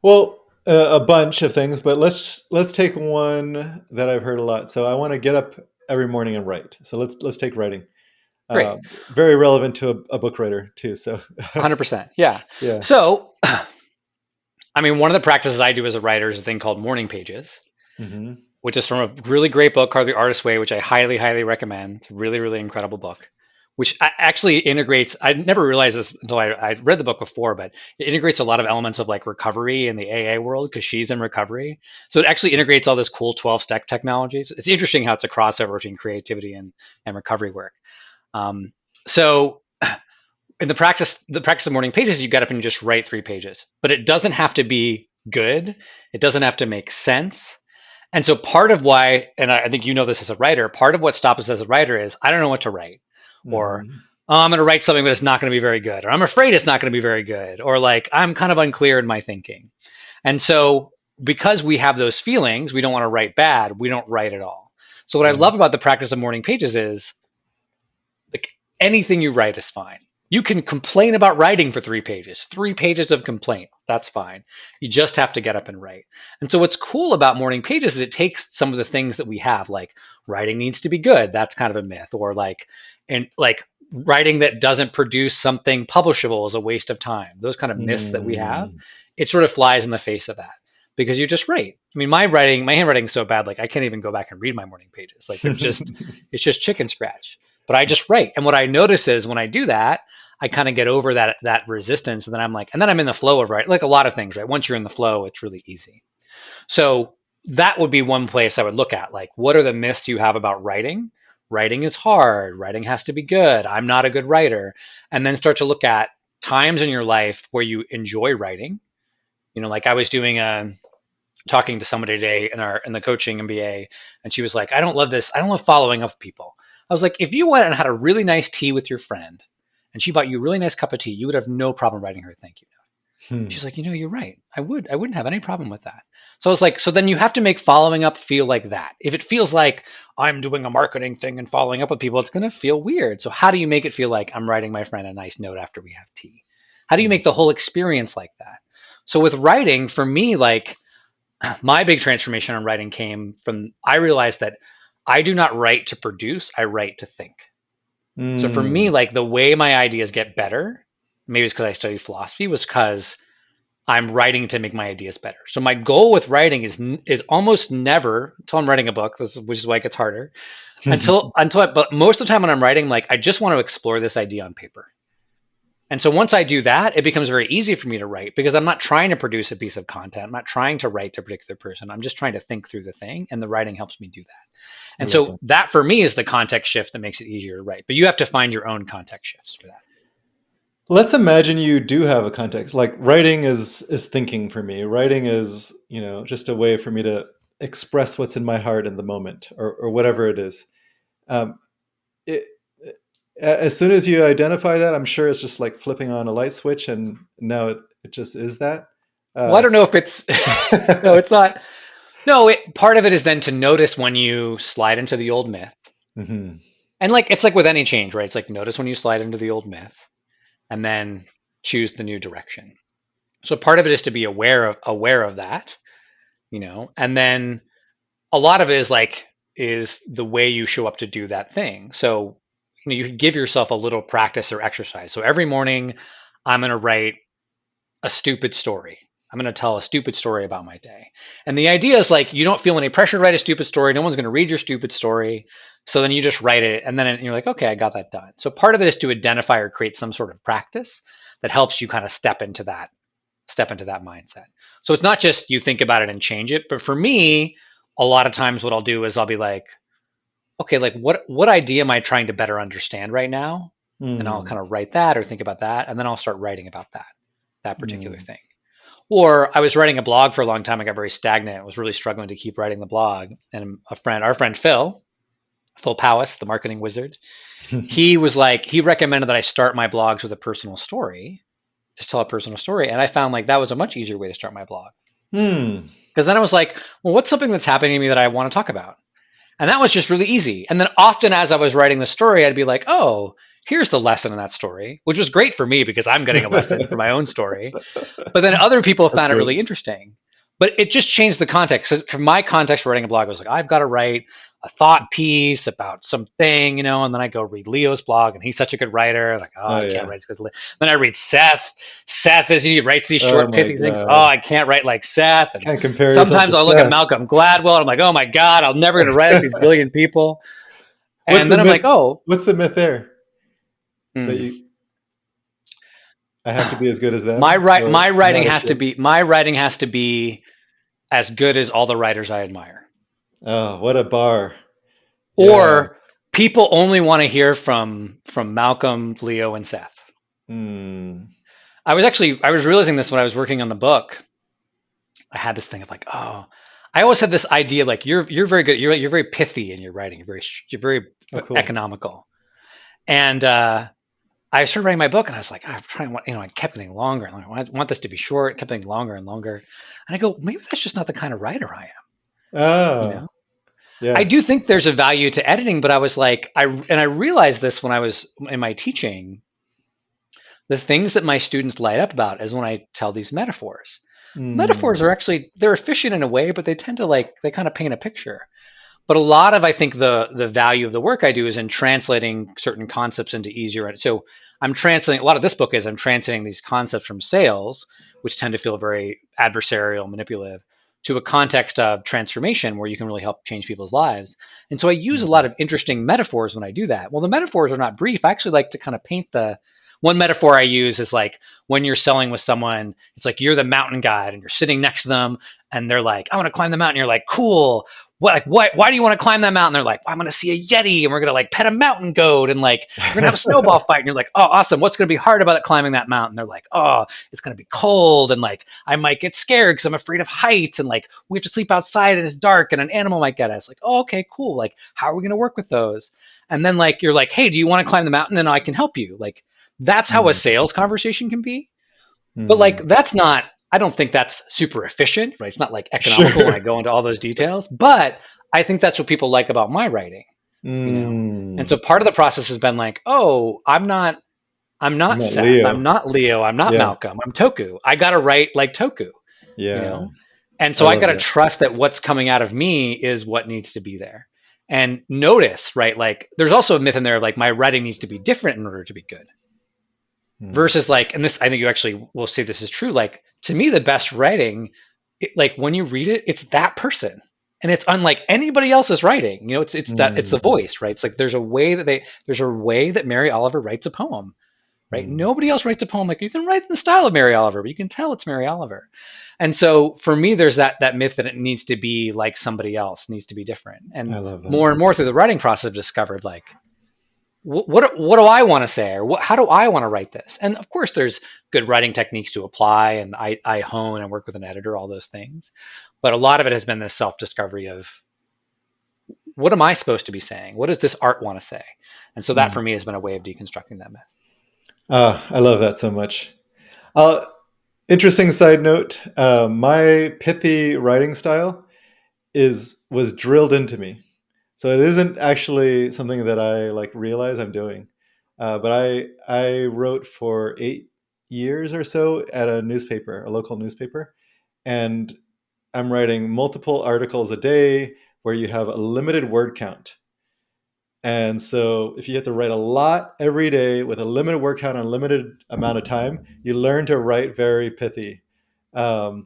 Well, a bunch of things, but let's take one that I've heard a lot. So I want to get up every morning and write. So let's take writing. Great, Very relevant to a book writer too. So 100%. Yeah. yeah. So I mean, one of the practices I do as a writer is a thing called morning pages, Hmm. which is from a really great book called The Artist's Way, which I highly, highly recommend. It's a really, really incredible book, which actually integrates. I never realized this until I read the book before, but it integrates a lot of elements of like recovery in the AA world because she's in recovery. So it actually integrates all this cool 12-step technologies. It's interesting how it's a crossover between creativity and recovery work. Um, so in the practice of morning pages, you get up and you just write 3 pages, but it doesn't have to be good. It doesn't have to make sense. And so part of why, and I think you know this as a writer, part of what stops us as a writer is I don't know what to write, or Hmm. oh, I'm going to write something, but it's not going to be very good, or I'm afraid it's not going to be very good, or like I'm kind of unclear in my thinking. And so because we have those feelings, we don't want to write bad, we don't write at all. So what I Yeah. love about the practice of morning pages is like anything you write is fine. You can complain about writing for 3 pages, 3 pages of complaint. That's fine. You just have to get up and write. And so, what's cool about morning pages is it takes some of the things that we have, like writing needs to be good. That's kind of a myth, or like writing that doesn't produce something publishable is a waste of time. Those kind of myths that we have, Mm. it sort of flies in the face of that because you just write. I mean, my handwriting is so bad, like I can't even go back and read my morning pages. Like it's just chicken scratch, but I just write. And what I notice is when I do that, I kind of get over that resistance, and then I'm in the flow of writing. Like a lot of things, right? Once you're in the flow, it's really easy. So that would be one place I would look at. Like, what are the myths you have about writing? Writing is hard. Writing has to be good. I'm not a good writer. And then start to look at times in your life where you enjoy writing. Like I was doing talking to somebody today in the coaching MBA, and she was like, I don't love this. I don't love following up with people. I was like, if you went and had a really nice tea with your friend and she bought you a really nice cup of tea, you would have no problem writing her a thank you note. Hmm. She's like, you're right. I wouldn't have any problem with that. So I was like, so then you have to make following up feel like that. If it feels like I'm doing a marketing thing and following up with people, it's going to feel weird. So how do you make it feel like I'm writing my friend a nice note after we have tea? How do you make the whole experience like that? So with writing, for me, like my big transformation on writing came from I realized that I do not write to produce, I write to think. So for me, Mm. like the way my ideas get better, maybe it's because I studied philosophy, was because I'm writing to make my ideas better. So my goal with writing is almost never until I'm writing a book, which is why it gets harder. But most of the time when I'm writing, like I just want to explore this idea on paper. And so once I do that, it becomes very easy for me to write because I'm not trying to produce a piece of content. I'm not trying to write to a particular person. I'm just trying to think through the thing, and the writing helps me do that. I And love so that. that for me is the context shift that makes it easier to write. But you have to find your own context shifts for that. Let's imagine you do have a context. Like writing is thinking for me. Writing is, just a way for me to express what's in my heart in the moment, or whatever it is. Um, it, as soon as you identify that, I'm sure it's just like flipping on a light switch, and now it just is that. Well, I Uh, don't know if it's no, it's not. No, part of it is then to notice when you slide into the old myth. mhm. And like it's like with any change, right? It's like notice when you slide into the old myth and then choose the new direction. So part of it is to be aware of that, and then a lot of it is the way you show up to do that thing. So you can give yourself a little practice or exercise. So every morning I'm going to write a stupid story. I'm going to tell a stupid story about my day. And the idea is like you don't feel any pressure to write a stupid story. No one's going to read your stupid story. So then you just write it and then you're like, okay, I got that done. So part of it is to identify or create some sort of practice that helps you kind of step into that mindset. So it's not just you think about it and change it, but for me, a lot of times what I'll do is I'll be like, okay, like what idea am I trying to better understand right now? And I'll Mm, kind of write that or think about that, and then I'll start writing about that particular mm, thing. Or I was writing a blog for a long time. I got very stagnant. I was really struggling to keep writing the blog. And our friend Phil Powis, the marketing wizard, he was like, he recommended that I start my blogs with a personal story, just tell a personal story. And I found like that was a much easier way to start my blog. Hmm. Because then I was like, well, what's something that's happening to me that I want to talk about? And that was just really easy. And then often as I was writing the story, I'd be like, oh, here's the lesson in that story, which was great for me because I'm getting a lesson for my own story. But then other people That's found it great. really interesting. But it just changed the context. So for my context for writing a blog, I was like, I've got to write a thought piece about something, and then I go read Leo's blog, and he's such a good writer. Like, oh, Oh I can't yeah. write as good as Leo. Then I read Seth. Seth is he writes these Oh short, my pithy things. Oh, God. I can't write like Seth. And Can't compare yourself to sometimes I'll look at Seth. Malcolm Gladwell, and I'm like, oh my God, I'm never going to write like these brilliant people. What's And the then I'm like, myth? oh, What's the myth there? That hmm. you I have to be as good as them or My writing not as has to good? be as good as all the writers I admire. Oh, what a bar. Yeah. Or people only want to hear from Malcolm, Leo, and Seth. Hmm. I was realizing this when I was working on the book. I had this thing of like, oh, I always had this idea like you're very good. You're very pithy in your writing. You're very Oh, cool. economical. And I started writing my book, and I was like, I'm trying. I kept getting longer, and I want this to be short. It kept getting longer and longer. And I go, maybe that's just not the kind of writer I am. You Oh, know, I yeah. do think there's a value to editing, but I was like, I realized this when I was in my teaching. The things that my students light up about is when I tell these metaphors. Metaphors Hmm. are actually they're efficient in a way, but they tend to they kind of paint a picture. But a lot of I think the value of the work I do is in translating certain concepts into easier. So I'm translating a lot of this book is I'm translating these concepts from sales, which tend to feel very adversarial, manipulative, to a context of transformation where you can really help change people's lives. And so I use a lot Hmm. of interesting metaphors when I do that. Well, the metaphors are not brief. I actually like to kind of paint the one metaphor I use is like when you're selling with someone, it's like you're the mountain guide and you're sitting next to them and they're like, I want to climb the mountain. You're like, cool. Why do you want to climb that mountain? They're like, well, I'm going to see a Yeti and we're going to like pet a mountain goat and like we're going to have a snowball fight. And you're like, oh, awesome. What's going to be hard about it climbing that mountain? They're like, oh, it's going to be cold and like I might get scared because I'm afraid of heights and like we have to sleep outside and it's dark and an animal might get us. Like, oh, okay, cool. Like, how are we going to work with those? And then like you're like, hey, do you want to climb the mountain and I can help you? Like, that's how a Hmm. sales conversation can be. But Hmm. like that's not I don't think that's super efficient, right? It's not like economical when Sure. I go into all those details, but I think that's what people like about my writing. And so Hmm. part of the process has been like, oh, I'm I'm not not Seth, I'm Leo. not Leo, I'm not Yeah. Malcolm, I'm Toku. I got to write like Toku, you Yeah. know? And I so I love got to that. trust that what's coming out of me is what needs to be there. And notice, right? Like there's also a myth in there of like my writing needs to be different in order to be good Hmm. versus like and this I think you actually will say this is true like to me the best writing like when you read it it's that person and it's unlike anybody else's writing it's the Hmm. voice right it's like there's a way that Mary Oliver writes a poem right Hmm. nobody else writes a poem like you can write in the style of Mary Oliver but you can tell it's Mary Oliver and so for me there's that myth that it needs to be like somebody else needs to be different I and love that. more and more through the writing process I've discovered like what do I want to say or how do I want to write this? And of course, there's good writing techniques to apply, and I hone and work with an editor, all those things. But a lot of it has been this self discovery of what am I supposed to be saying? What does this art want to say? And so that Hmm. for me has been a way of deconstructing that myth. I love that so much. Uh, Interesting side note. My pithy writing style is was drilled into me, so it isn't actually something that I like realize I'm doing. But I wrote for 8 years or so at a newspaper, a local newspaper, and I'm writing multiple articles a day where you have a limited word count. And so if you have to write a lot every day with a limited word count and a limited amount of time, you learn to write very pithy,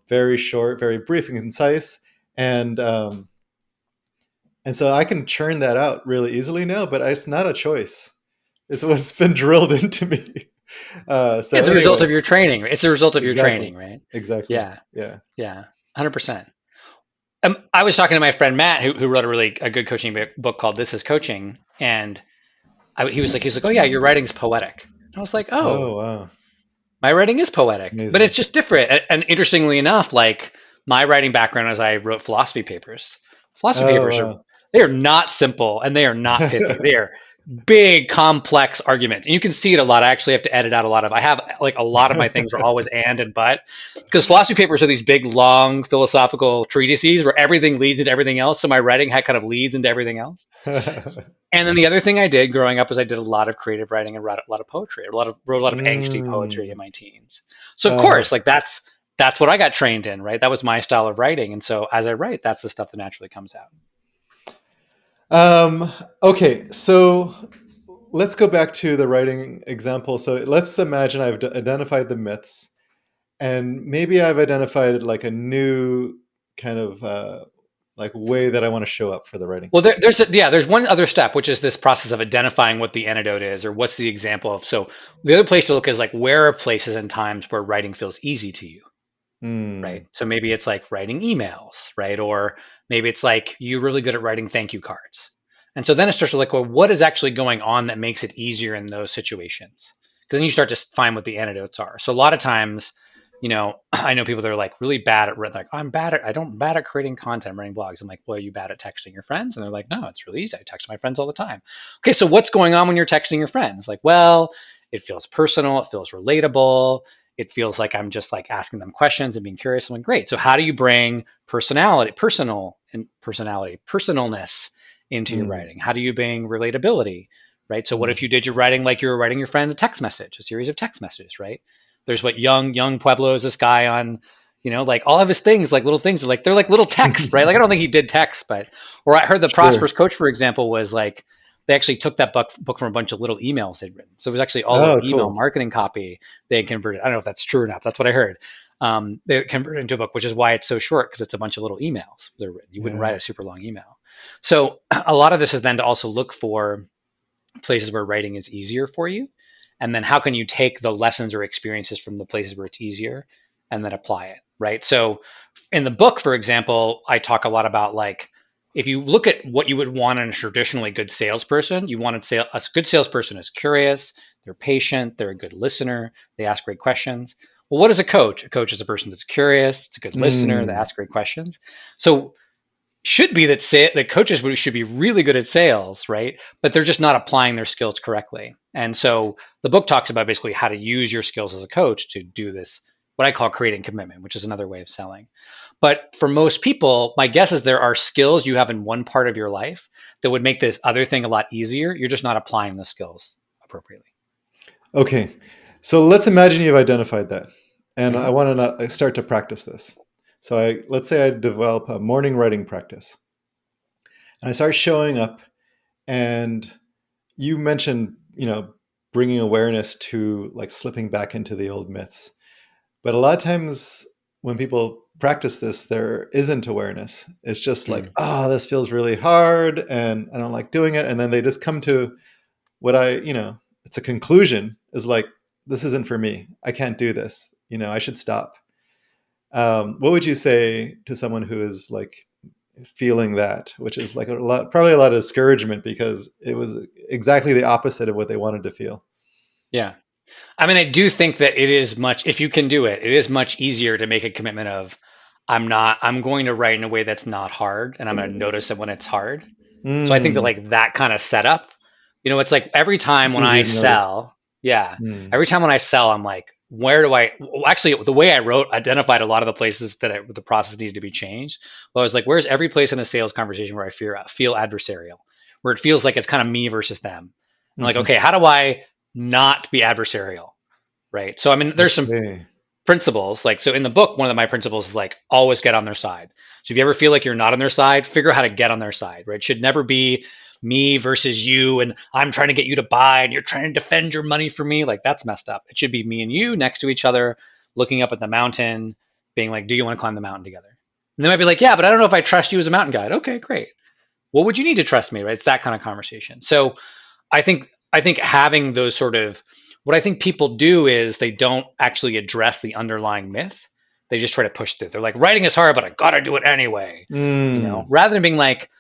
very short, very brief and concise. And um, and so I can churn that out really easily now, but it's not a choice. It's what's been drilled into me. So It's a result anyway, of your training. It's a result of your exactly, training, right? exactly, Yeah, yeah. yeah, 100%. I was talking to my friend Matt, who wrote a good coaching book called "This Is Coaching," and he was like, oh yeah, your writing's poetic. And I was like, Oh oh, wow. My writing is poetic, but Amazing. it's just different. And interestingly enough, like my writing background is I wrote philosophy papers. Philosophy Oh, papers are wow. they are not simple and they are not pithy. They are big, complex argument. And you can see it a lot. I actually have to edit out a lot of. I have like a lot of my things are always and but because philosophy papers are these big, long philosophical treatises where everything leads into everything else. So my writing had kind of leads into everything else. And then the other thing I did growing up is I did a lot of creative writing and wrote a lot of poetry. Wrote a lot of angsty poetry in Mm. my teens. So of Uh, course, like that's what I got trained in, right? That was my style of writing. And so as I write, that's the stuff that naturally comes out. um, okay, so let's go back to the writing example. So let's imagine I've identified the myths, and maybe I've identified like a new kind of like way that I want to show up for the writing. Well, there's one other step, which is this process of identifying what the antidote is, or what's the example of. So the other place to look is like where are places and times where writing feels easy to you, right? Mm. So maybe it's like writing emails, right? Or maybe it's like you're really good at writing thank you cards. And so then it starts to like, well, what is actually going on that makes it easier in those situations? Because then you start to find what the antidotes are. So a lot of times, I know people that are like really bad at like I don't bad at creating content, writing blogs. I'm like, well, are you bad at texting your friends? And they're like, no, it's really easy. I text my friends all the time. Okay, so what's going on when you're texting your friends? Like, well, it feels personal, it feels relatable, it feels like I'm just like asking them questions and being curious. I'm like, great. So how do you bring personalness into your Mm. writing? How do you bring relatability? Right. So what if Mm. you did your writing like you were writing your friend a text message, a series of text messages, right? There's what young Pueblo is this guy on, like all of his things, like little things are like they're like little texts, right? Like I don't think he did text, but or I heard the Sure. Prosperous Coach, for example, was like they actually took that book from a bunch of little emails they'd written. So it was actually all little Oh, email cool. marketing copy they had converted. I don't know if that's true or not. That's what I heard. They converted into a book, which is why it's so short because it's a bunch of little emails they're written. You wouldn't Yeah. write a super long email. So a lot of this is then to also look for places where writing is easier for you. And then how can you take the lessons or experiences from the places where it's easier and then apply it, right? So in the book, for example, I talk a lot about like, if you look at what you would want in a traditionally good salesperson, you want to say a good salesperson is curious, they're patient, they're a good listener, they ask great questions. Well, what is a coach? A coach is a person that's curious, it's a good listener, that Mm. asks great questions. So should be that coaches should be really good at sales, right? But they're just not applying their skills correctly. And so the book talks about basically how to use your skills as a coach to do this, what I call creating commitment, which is another way of selling. But for most people, my guess is there are skills you have in one part of your life that would make this other thing a lot easier. You're just not applying the skills appropriately. Okay. So let's imagine you've identified that, and I Mm-hmm. want to start to practice this. So let's say I develop a morning writing practice, and I start showing up, and you mentioned, bringing awareness to like slipping back into the old myths. But a lot of times when people practice this, there isn't awareness. It's just like, Mm. oh, this feels really hard and I don't like doing it. And then they just come to what it's a conclusion is like, this isn't for me. I can't do this. I should stop. What would you say to someone who is like feeling that, which is like probably a lot of discouragement because it was exactly the opposite of what they wanted to feel? Yeah. I mean, I do think that it is much, if you can do it, it is much easier to make a commitment of, I'm going to write in a way that's not hard and I'm going to notice it when it's hard. So I think that Mm, like that kind of setup, it's like every time it's when easier I to notice. sell, yeah, Mm, every time when I sell, I'm like, where do I, well, actually, the way I wrote identified a lot of the places that the process needed to be changed. Well, I was like, where's every place in a sales conversation where I feel adversarial, where it feels like it's kind of me versus them. And like, mhm. okay, how do I not be adversarial? Right. So, I mean, there's some Okay. principles. Like, so in the book, one of my principles is like always get on their side. So if you ever feel like you're not on their side, figure out how to get on their side, right? It should never be me versus you and I'm trying to get you to buy and you're trying to defend your money for me. Like that's messed up. It should be me and you next to each other, looking up at the mountain, being like, do you want to climb the mountain together? And they might be like, yeah, but I don't know if I trust you as a mountain guide. Okay, great. What would you need to trust me, right? It's that kind of conversation. So I think having those sort of what I think people do is they don't actually address the underlying myth. They just try to push through. They're like, writing is hard, but I gotta do it anyway. Mm, Rather than being like,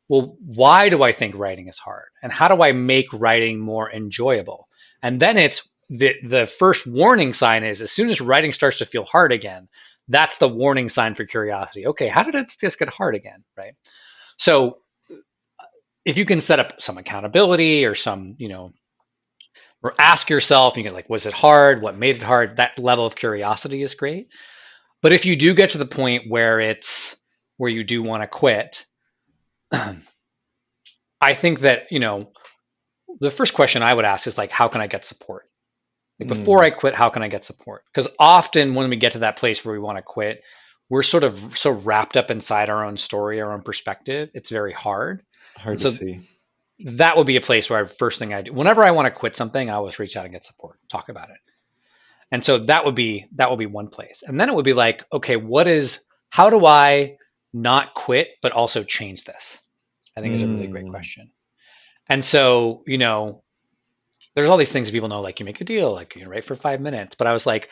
well, why do I think writing is hard? And how do I make writing more enjoyable? And then it's the first warning sign is as soon as writing starts to feel hard again, that's the warning sign for curiosity. Okay, how did it just get hard again, right? So if you can set up some accountability or some, or ask yourself, you can like, was it hard? What made it hard? That level of curiosity is great. But if you do get to the point where where you do want to quit, I think that, the first question I would ask is like, how can I get support? Like before I Mm. quit, how can I get support? Because often when we get to that place where we want to quit, we're sort of so wrapped up inside our own story, our own perspective. It's very hard. Hard And to so see. that would be a place where first thing I do, whenever I want to quit something, I always reach out and get support, talk about it. And so that would be one place. And then it would be like, okay, how do I not quit, but also change this? I think is a really great Mm. question. And so, there's all these things that people know, like you make a deal, like you can write for 5 minutes. But I was like,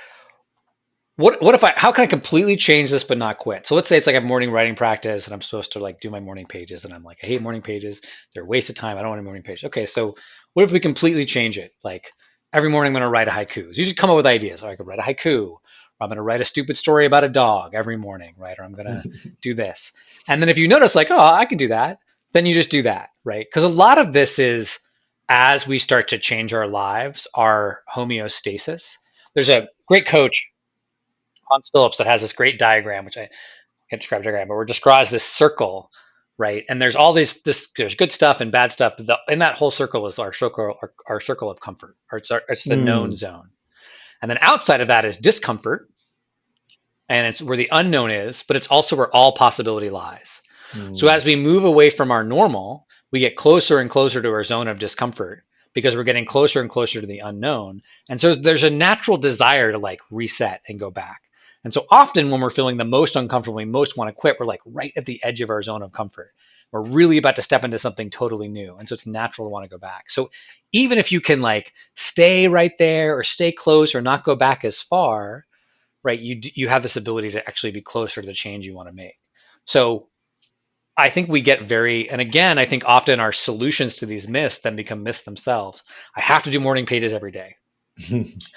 what if how can I completely change this but not quit? So let's say it's like a morning writing practice and I'm supposed to like do my morning pages and I'm like, I hate morning pages. They're a waste of time. I don't want a morning page. Okay, so what if we completely change it? Like every morning I'm gonna write a haiku. You should come up with ideas. Or I could write a haiku, or I'm gonna write a stupid story about a dog every morning, right? Or I'm gonna do this. And then if you notice like, oh, I can do that, then you just do that, right? Because a lot of this is as we start to change our lives, our homeostasis. There's a great coach, Hans Phillips, that has this great diagram, which I can't describe the diagram, but where it describes this circle, right? And there's all there's good stuff and bad stuff. In that whole circle is our circle of comfort. Or it's the known Mm. zone. And then outside of that is discomfort, and it's where the unknown is, but it's also where all possibility lies. So Mm. as we move away from our normal, we get closer and closer to our zone of discomfort because we're getting closer and closer to the unknown. And so there's a natural desire to like reset and go back. And so often when we're feeling the most uncomfortable, we most want to quit, we're like right at the edge of our zone of comfort. We're really about to step into something totally new. And so it's natural to want to go back. So even if you can like stay right there or stay close or not go back as far, right, you have this ability to actually be closer to the change you want to make. So I think we get and again, I think often our solutions to these myths then become myths themselves. I have to do morning pages every day.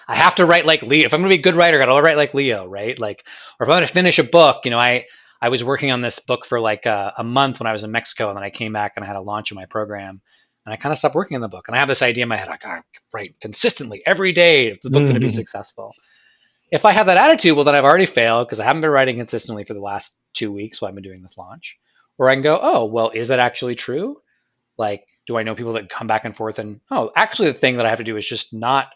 I have to write like Leo. If I'm going to be a good writer, I got to write like Leo, right? Like, or if I'm going to finish a book, I was working on this book for like a month when I was in Mexico, and then I came back and I had a launch of my program, and I kind of stopped working on the book. And I have this idea in my head, I got to write consistently every day if the book's going to be Mm. successful. If I have that attitude, well, then I've already failed because I haven't been writing consistently for the last 2 weeks while I've been doing this launch. Or I can go, oh, well, is that actually true? Like, do I know people that come back and forth and, oh, actually, the thing that I have to do is just not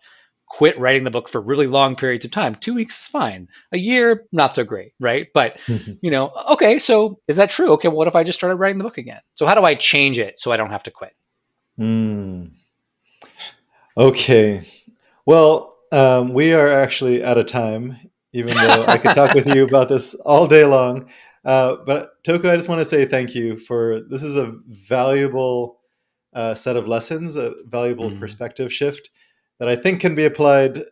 quit writing the book for really long periods of time. 2 weeks is fine. A year, not so great, right? But, okay, so is that true? Okay, well, what if I just started writing the book again? So, how do I change it so I don't have to quit? Mm. Okay. Well, we are actually out of time, even though I could talk with you about this all day long. But Toku, I just want to say thank you for this is a valuable set of lessons, a valuable Mm, perspective shift that I think can be applied,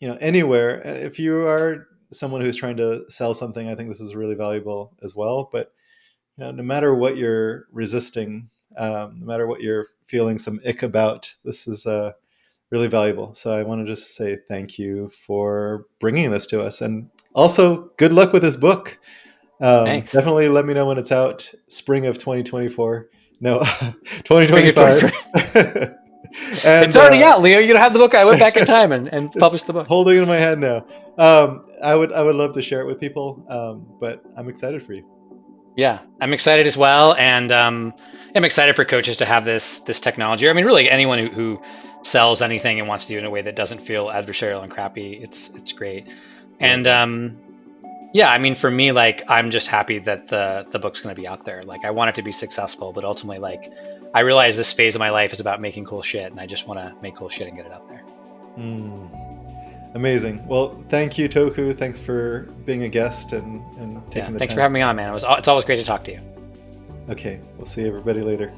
anywhere. If you are someone who's trying to sell something, I think this is really valuable as well. But no matter what you're resisting, no matter what you're feeling some ick about, this is really valuable. So I want to just say thank you for bringing this to us, and also good luck with this book. thanks. Definitely let me know when it's out. Spring of 2024. No, Spring of 2025. 2020. It's And already out, Leo. You don't have the book. I went back in time and just published the book. holding it in my hand now. I would love to share it with people, but I'm excited for you. Yeah, I'm excited as well, and I'm excited for coaches to have this technology. I mean, really, anyone who sells anything and wants to do it in a way that doesn't feel adversarial and crappy, it's great. Love And that. yeah, I mean, for me, like, I'm just happy that the book's going to be out there. Like, I want it to be successful, but ultimately, like, I realize this phase of my life is about making cool shit, and I just want to make cool shit and get it out there. Amazing. Well, thank you, Toku. Thanks for being a guest and Yeah, taking the thanks for time. having me on, man. It's always great to talk to you. Okay, we'll see everybody later.